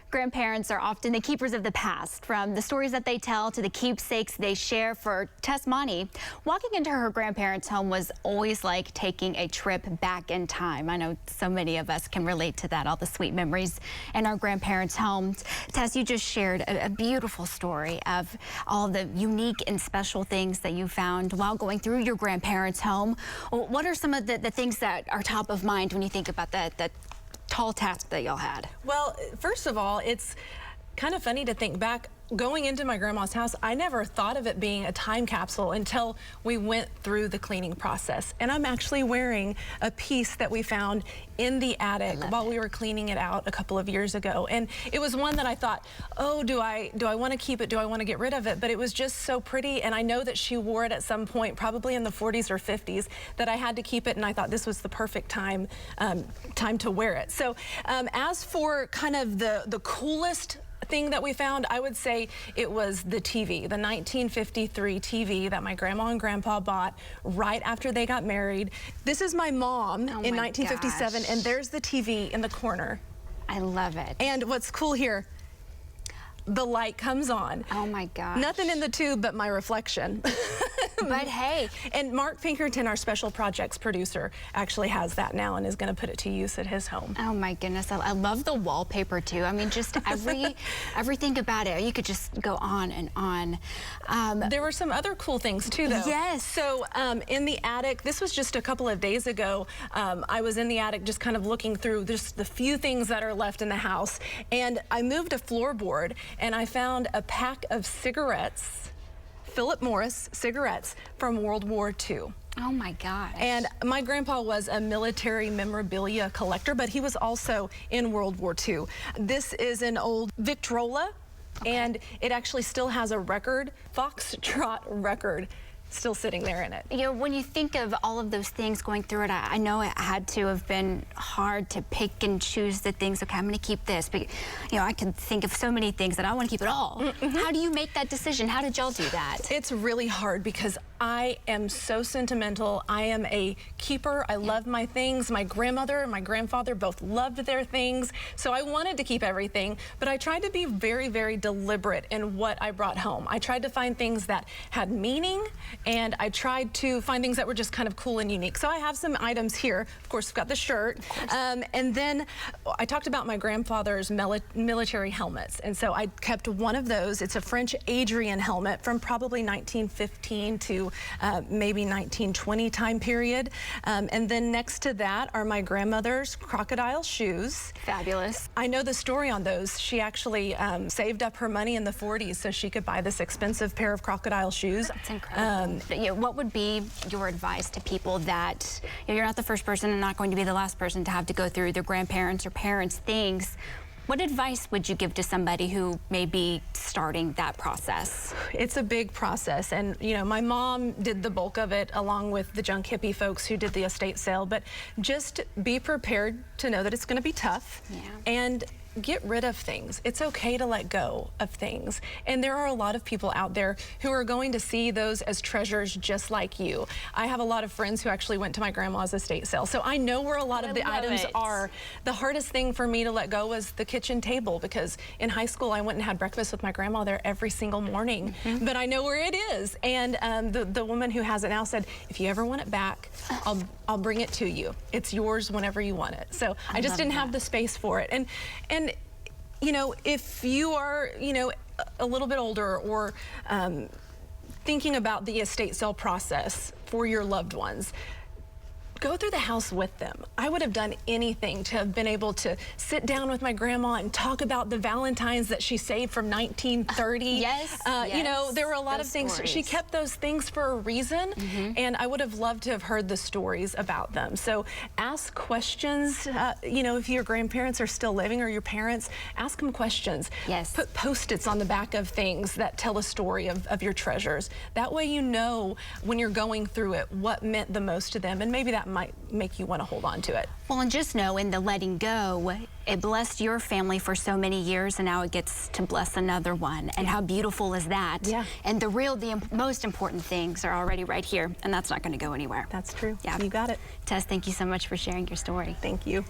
Grandparents are often the keepers of the past, from the stories that they tell to the keepsakes they share. For Tess, Maune, walking into her grandparents' home was always like taking a trip back in time. I know so many of us can relate to that, all the sweet memories in our grandparents' homes. Tess, you just shared a beautiful story of all the unique and special things that you found while going through your grandparents' home. What are some of the things that are top of mind when you think about that tall task that y'all had? Well, first of all, it's kind of funny to think back. Going into my grandma's house, I never thought of it being a time capsule until we went through the cleaning process. And I'm actually wearing a piece that we found in the attic while we were cleaning it out a couple of years ago. And it was one that I thought, oh, do I want to keep it? Do I want to get rid of it? But it was just so pretty. And I know that she wore it at some point, probably in the 40s or 50s, that I had to keep it. And I thought this was the perfect time to wear it. So as for kind of the coolest thing that we found, I would say it was the TV, the 1953 TV that my grandma and grandpa bought right after they got married. This is my mom in 1957, and there's the TV in the corner. I love it. And what's cool here, the light comes on. Oh my gosh. Nothing in the tube but my reflection. But hey. And Mark Pinkerton, our special projects producer, actually has that now and is going to put it to use at his home. Oh my goodness, I love the wallpaper too. I mean, just everything about it. You could just go on and on. There were some other cool things too, though. Yes. So in the attic, this was just a couple of days ago. I was in the attic just kind of looking through just the few things that are left in the house, and I moved a floorboard and I found a pack of cigarettes, Philip Morris cigarettes from World War II. Oh my gosh. And my grandpa was a military memorabilia collector, but he was also in World War II. This is an old Victrola, and it actually still has a record, Foxtrot record, still sitting there in it. You know, when you think of all of those things going through it, I know it had to have been hard to pick and choose the things. Okay, I'm going to keep this, but you know, I can think of so many things that I want to keep it all. How do you make that decision? How did y'all do that? It's really hard because I am so sentimental. I am a keeper. I love my things. My grandmother and my grandfather both loved their things, so I wanted to keep everything, but I tried to be very, very deliberate in what I brought home. I tried to find things that had meaning, and I tried to find things that were just kind of cool and unique. So I have some items here. Of course, we've got the shirt. And then I talked about my grandfather's military helmets. And so I kept one of those. It's a French Adrian helmet from probably 1915 to maybe 1920 time period. And then next to that are my grandmother's crocodile shoes. Fabulous. I know the story on those. She actually saved up her money in the 40s so she could buy this expensive pair of crocodile shoes. That's incredible. You know, what would be your advice to people that, you know, you're not the first person and not going to be the last person to have to go through their grandparents or parents' things? What advice would you give to somebody who may be starting that process? It's a big process, and you know, my mom did the bulk of it along with the junk hippie folks who did the estate sale, but just be prepared to know that it's going to be tough. And get rid of things. It's okay to let go of things. And there are a lot of people out there who are going to see those as treasures just like you. I have a lot of friends who actually went to my grandma's estate sale, so I know where a lot of the items are. The hardest thing for me to let go was the kitchen table, because in high school I went and had breakfast with my grandma there every single morning. But I know where it is. And the woman who has it now said, if you ever want it back, I'll bring it to you. It's yours whenever you want it. So I just didn't have the space for it. And you know, if you are, you know, a little bit older or thinking about the estate sale process for your loved ones, go through the house with them. I would have done anything to have been able to sit down with my grandma and talk about the Valentines that she saved from 1930. Yes. You know, there were a lot of things. Stories. She kept those things for a reason, and I would have loved to have heard the stories about them. So ask questions. You know, if your grandparents are still living or your parents, ask them questions. Yes. Put Post-its on the back of things that tell a story of your treasures. That way you know when you're going through it what meant the most to them, and maybe that might make you want to hold on to it. Well, and just know in the letting go, it blessed your family for so many years, and now it gets to bless another one. And how beautiful is that? Yeah. And the most important things are already right here, and that's not going to go anywhere. That's true. Yeah. You got it. Tess, thank you so much for sharing your story. Thank you.